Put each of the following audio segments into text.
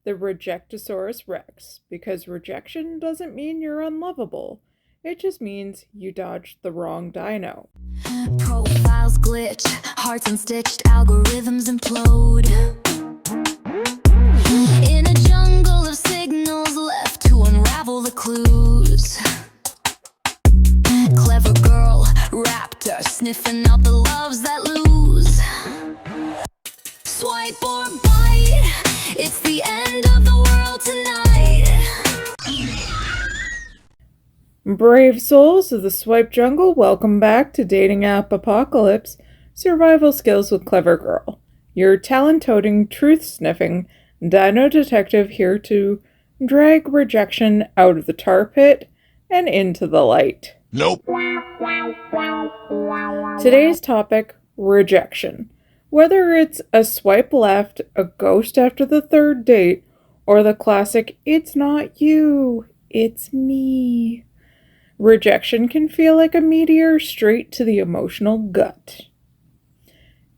the Rejectosaurus rex, because rejection doesn't mean you're unlovable. It just means you dodged the wrong dino. Profiles glitch, hearts unstitched, algorithms implode. In a jungle of signals left to unravel the clues. Clever girl, raptor, sniffing out the loves that lose. Swipe or bite, it's the end of the world tonight. Brave souls of the swipe jungle, welcome back to Dating App Apocalypse, Survival Skills with Clever Girl, your talent-toting, truth-sniffing dino detective here to drag rejection out of the tar pit and into the light. Nope. Today's topic, rejection. Whether it's a swipe left, a ghost after the third date, or the classic, it's not you, it's me. Rejection can feel like a meteor straight to the emotional gut.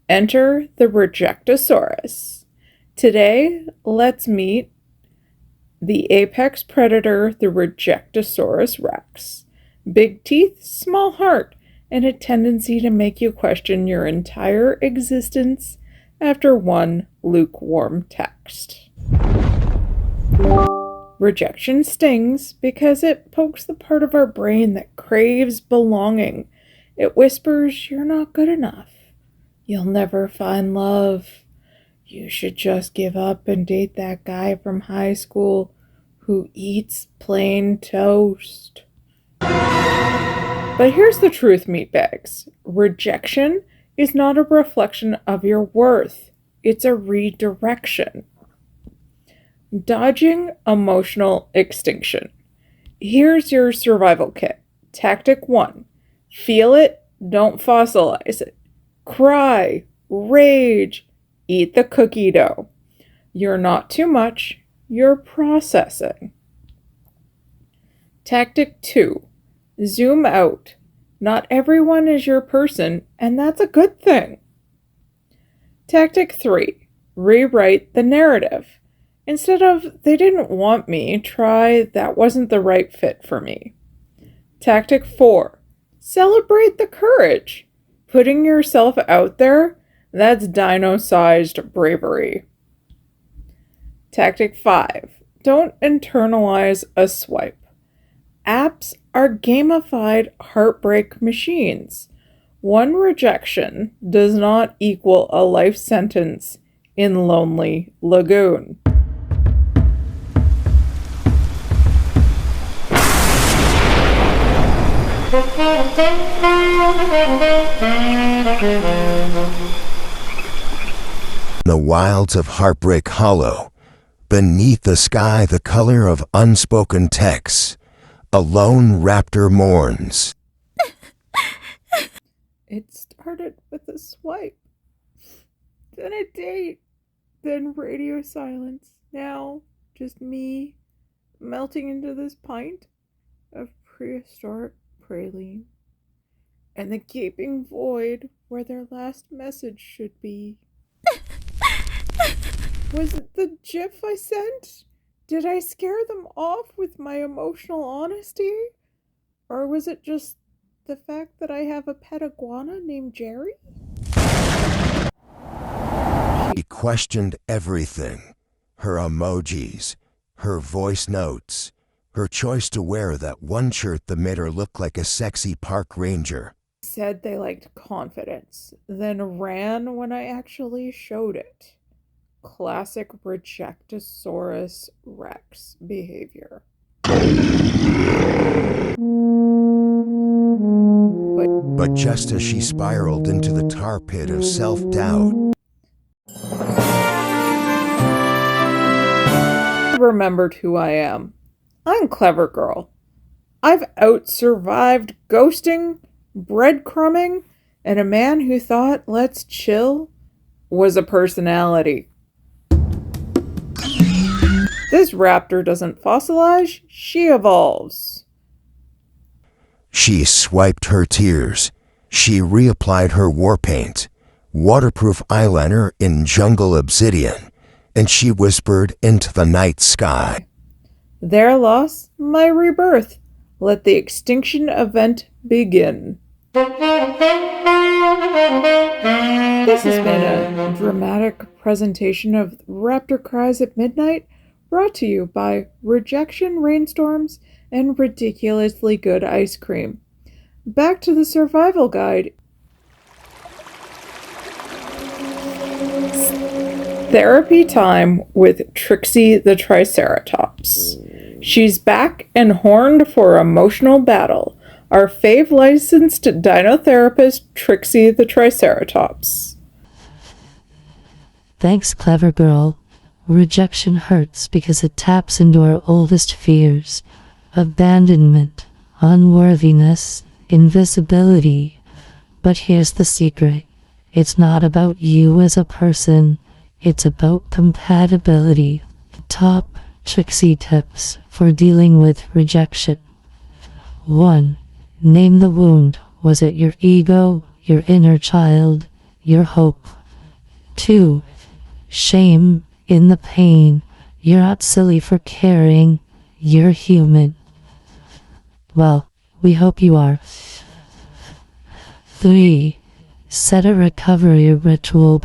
Enter the Rejectosaurus. Today, let's meet the apex predator, the Rejectosaurus rex. Big teeth, small heart, and a tendency to make you question your entire existence after one lukewarm text. Rejection stings because it pokes the part of our brain that craves belonging. It whispers, you're not good enough. You'll never find love. You should just give up and date that guy from high school who eats plain toast. But here's the truth, meatbags. Rejection is not a reflection of your worth. It's a redirection. Dodging emotional extinction. Here's your survival kit. Tactic 1. Feel it, don't fossilize it. Cry, rage, eat the cookie dough. You're not too much, you're processing. Tactic 2. Zoom out. Not everyone is your person, and that's a good thing. Tactic 3. Rewrite the narrative. Instead of, they didn't want me, try, that wasn't the right fit for me. Tactic 4. Celebrate the courage. Putting yourself out there, that's dino-sized bravery. Tactic 5. Don't internalize a swipe. Apps are gamified heartbreak machines. One rejection does not equal a life sentence in Lonely Lagoon. The wilds of Heartbreak Hollow, beneath the sky the color of unspoken texts, a lone raptor mourns. It started with a swipe, then a date, then radio silence. Now, just me melting into this pint of prehistoric praline, and the gaping void where their last message should be. Was it the gif I sent? Did I scare them off with my emotional honesty? Or was it just the fact that I have a pet iguana named Jerry? She questioned everything. Her emojis, her voice notes, her choice to wear that one shirt that made her look like a sexy park ranger. Said they liked confidence, then ran when I actually showed it. Classic Rejectosaurus rex behavior. But just as she spiraled into the tar pit of self-doubt, I remembered who I am. I'm Clever Girl. I've out-survived ghosting, breadcrumbing, and a man who thought let's chill was a personality. This raptor doesn't fossilize, she evolves. she swiped her tears. She reapplied her war paint, waterproof eyeliner in jungle obsidian, and she whispered into the night sky. Their loss, my rebirth. Let the extinction event begin. This has been a dramatic presentation of Raptor Cries at Midnight, brought to you by Rejection Rainstorms and Ridiculously Good Ice Cream. Back to the survival guide. Therapy time with Trixie the Triceratops. She's back and horned for emotional battle. Our fave licensed dino-therapist, Trixie the Triceratops. Thanks, clever girl. Rejection hurts because it taps into our oldest fears. Abandonment, unworthiness, invisibility. But here's the secret. It's not about you as a person. It's about compatibility. Top Trixie tips for dealing with rejection. 1. Name the wound. Was it your ego, your inner child, your hope? 2. Shame in the pain. You're not silly for caring. You're human. Well, we hope you are. 3. Set a recovery ritual.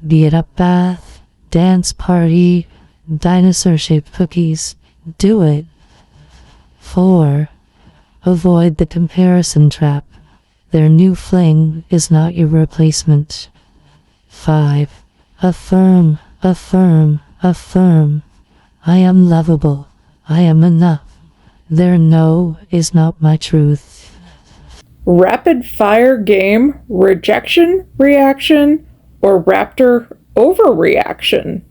Be it a bath, dance party, dinosaur-shaped cookies. Do it. 4. Avoid the comparison trap. Their new fling is not your replacement. 5. Affirm. I am lovable. I am enough. Their no is not my truth. Rapid fire game, rejection, reaction, or Raptor Overreaction.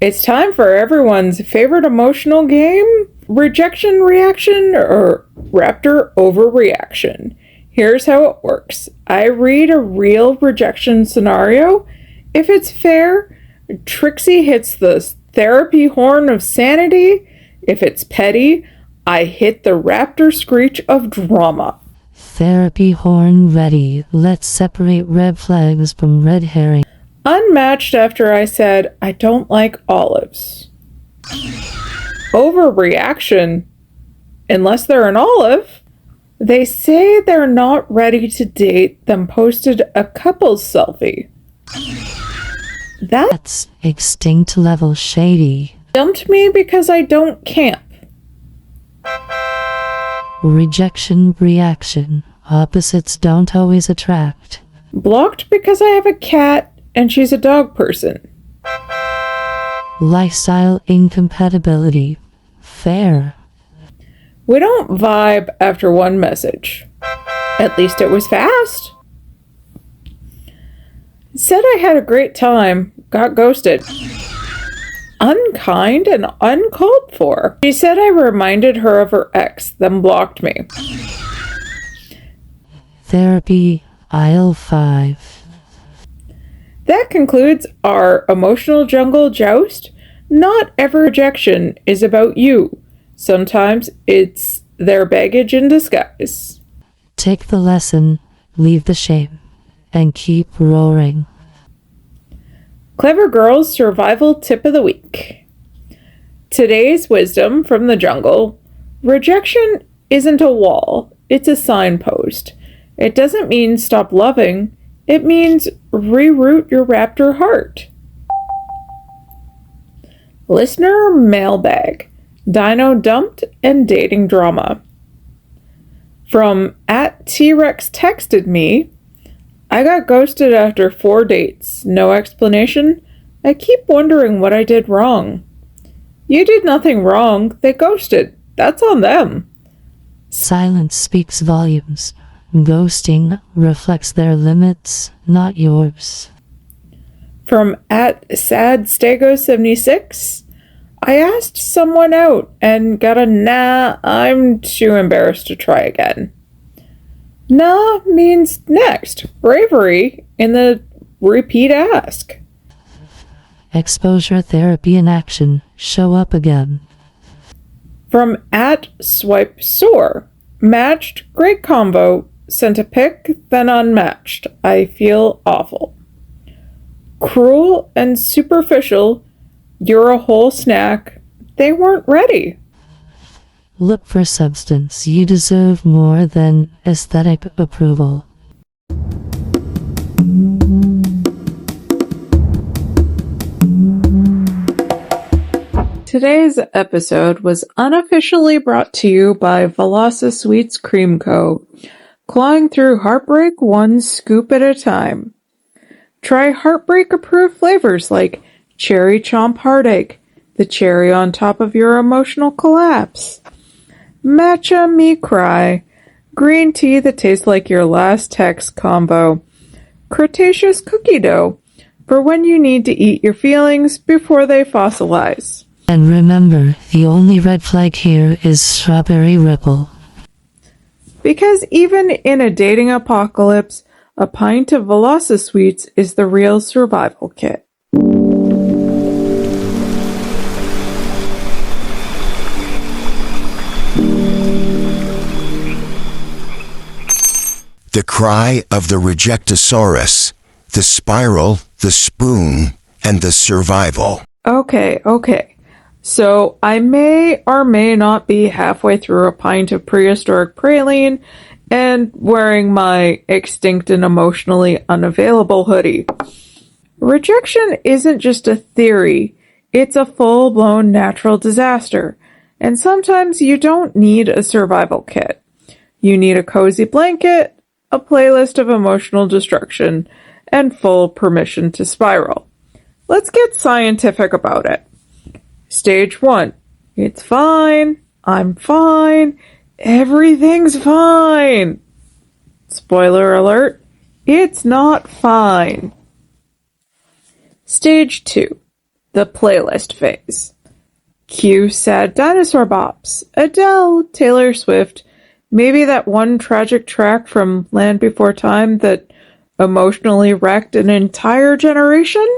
It's time for everyone's favorite emotional game, rejection, reaction, or Raptor Overreaction. Here's how it works. I read a real rejection scenario. If it's fair, Trixie hits the therapy horn of sanity. If it's petty, I hit the raptor screech of drama. Therapy horn ready. Let's separate red flags from red herring. Unmatched after I said, I don't like olives. Overreaction. Unless they're an olive. They say they're not ready to date, then posted a couple's selfie. That's extinct level shady. Dumped me because I don't camp. Rejection, reaction. Opposites don't always attract. Blocked because I have a cat and she's a dog person. Lifestyle incompatibility. Fair. We don't vibe after one message. At least it was fast. Said I had a great time, got ghosted. Unkind and uncalled for. She said I reminded her of her ex, then blocked me. Therapy, aisle 5. That concludes our emotional jungle joust. Not every rejection is about you. Sometimes it's their baggage in disguise. Take the lesson, leave the shame, and keep roaring. Clever Girl's survival tip of the week. Today's wisdom from the jungle. Rejection isn't a wall, it's a signpost. It doesn't mean stop loving, it means reroute your raptor heart. Listener mailbag. Dino dumped and dating drama. From @T-Rex texted me, I got ghosted after 4 dates. No explanation. I keep wondering what I did wrong. You did nothing wrong. They ghosted. That's on them. Silence speaks volumes. Ghosting reflects their limits, not yours. From @SadStego76, I asked someone out and got a nah, I'm too embarrassed to try again. Nah means next. Bravery in the repeat ask. Exposure therapy in action. Show up again. From @SwipeSore. Matched, great combo. sent a pic, then unmatched. I feel awful. Cruel and superficial. You're a whole snack. They weren't ready. Look for substance. You deserve more than aesthetic approval. Today's episode was unofficially brought to you by VelociSweets Cream Co., clawing through heartbreak one scoop at a time. Try heartbreak-approved flavors like Cherry Chomp Heartache, the cherry on top of your emotional collapse. Matcha Me Cry, green tea that tastes like your last text combo. Cretaceous cookie dough, for when you need to eat your feelings before they fossilize. And remember, the only red flag here is Strawberry Ripple. Because even in a dating apocalypse, a pint of VelociSweets is the real survival kit. The cry of the Rejectosaurus, the spiral, the spoon, and the survival. Okay. So I may or may not be halfway through a pint of prehistoric praline and wearing my extinct and emotionally unavailable hoodie. Rejection isn't just a theory, it's a full-blown natural disaster. And sometimes you don't need a survival kit. You need a cozy blanket, a playlist of emotional destruction, and full permission to spiral. Let's get scientific about it. Stage 1. It's fine. I'm fine. Everything's fine. Spoiler alert. It's not fine. Stage 2. The playlist phase. Cue sad dinosaur bops. Adele, Taylor Swift, maybe that one tragic track from Land Before Time that emotionally wrecked an entire generation?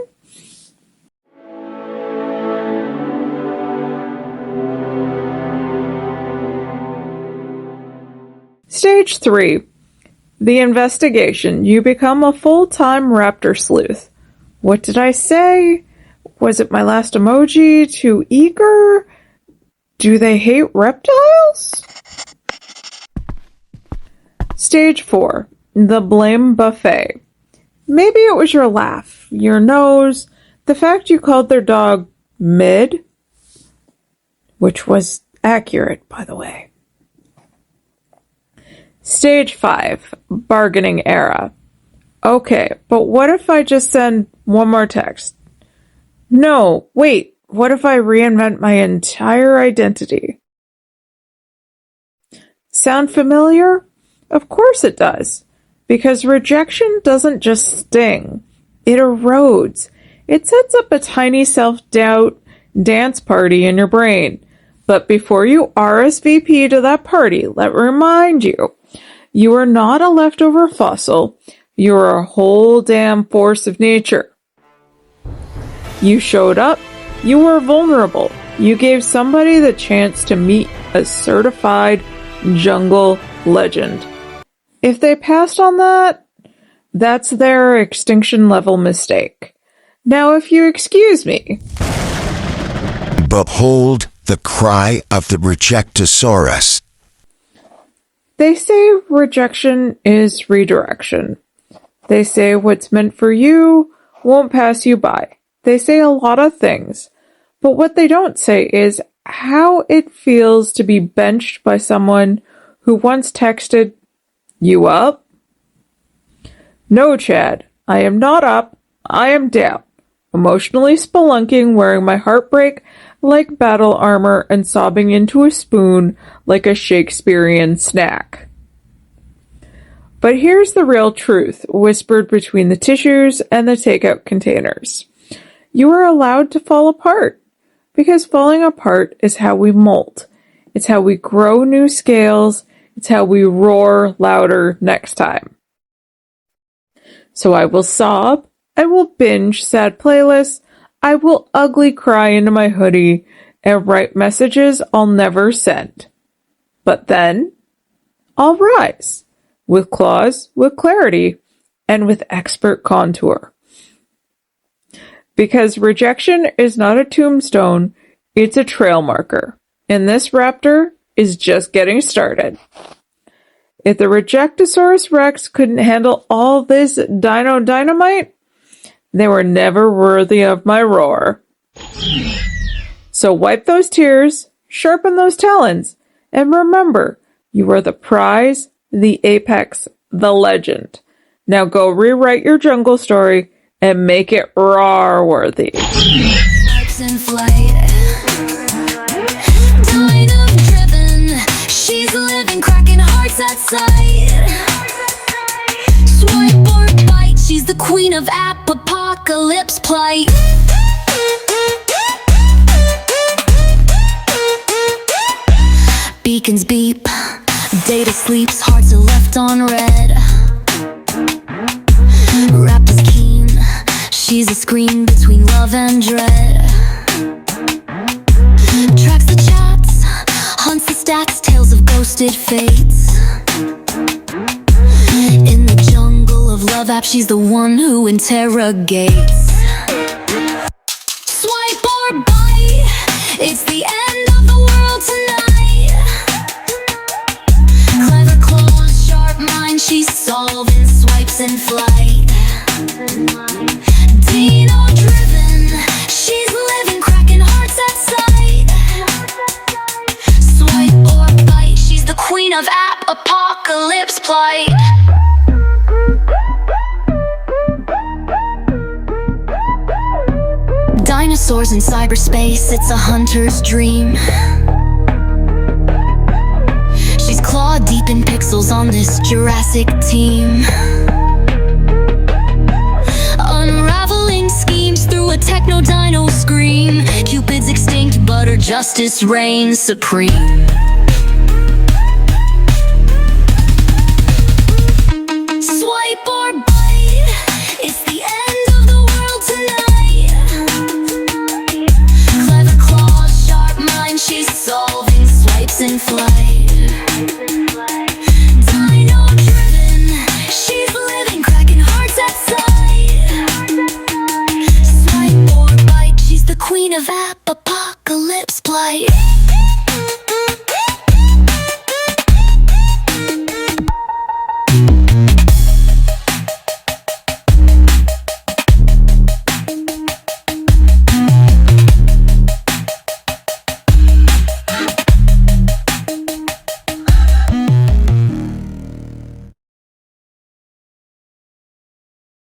Stage 3. The investigation. You become a full-time raptor sleuth. What did I say? Was it my last emoji? Too eager? Do they hate reptiles? Stage 4. The blame buffet. Maybe it was your laugh, your nose, the fact you called their dog Mid, which was accurate, by the way. Stage 5. Bargaining era. Okay, but what if I just send one more text? No, wait, what if I reinvent my entire identity? Sound familiar? Of course it does. Because rejection doesn't just sting. It erodes. It sets up a tiny self-doubt dance party in your brain. But before you RSVP to that party, let me remind you, you are not a leftover fossil. You are a whole damn force of nature. You showed up. You were vulnerable. You gave somebody the chance to meet a certified jungle legend. If they passed on that, that's their extinction level mistake. Now, if you excuse me. Behold the cry of the Rejectosaurus. They say rejection is redirection. They say what's meant for you won't pass you by. They say a lot of things. But what they don't say is how it feels to be benched by someone who once texted, "You up?" No, Chad, I am not up. I am down. Emotionally spelunking, wearing my heartbreak like battle armor and sobbing into a spoon like a Shakespearean snack. But here's the real truth, whispered between the tissues and the takeout containers. You are allowed to fall apart, because falling apart is how we molt. It's how we grow new scales. It's how we roar louder next time. So I will sob, I will binge sad playlists, I will ugly cry into my hoodie, and write messages I'll never send. But then, I'll rise. with claws, with clarity, and with expert contour. Because rejection is not a tombstone, it's a trail marker. And this raptor is just getting started. If the Rejectosaurus Rex couldn't handle all this dino dynamite, they were never worthy of my roar. So wipe those tears, sharpen those talons, and remember, you are the prize, the apex, the legend. Now go rewrite your jungle story and make it roar-worthy. Lights in flight, dino-driven. She's living, cracking hearts at sight. Swipe or bite, she's the queen of apocalypse plight. Beacons beep, data sleeps, hearts are left on red. Raptor's keen, she's a screen between love and dread. Tracks the chats, hunts the stats, tales of ghosted fates. In the jungle of love app, she's the one who interrogates. Swipe or bite, it's the end of the world tonight. Clever claws, sharp mind, she's solving swipes in flight. Dino-driven, she's living, cracking hearts at sight. Swipe or bite, she's the queen of apocalypse plight. Dinosaurs in cyberspace, it's a hunter's dream. She's claw deep in pixels on this Jurassic team. Unraveling schemes through a techno-dino scream. Cupid's extinct, but her justice reigns supreme. Swipe or bite, it's the end of the world tonight. Clever claws, sharp mind, she's solving swipes in flight. Dino-driven, she's living, cracking hearts at sight. Swipe or bite, she's the queen of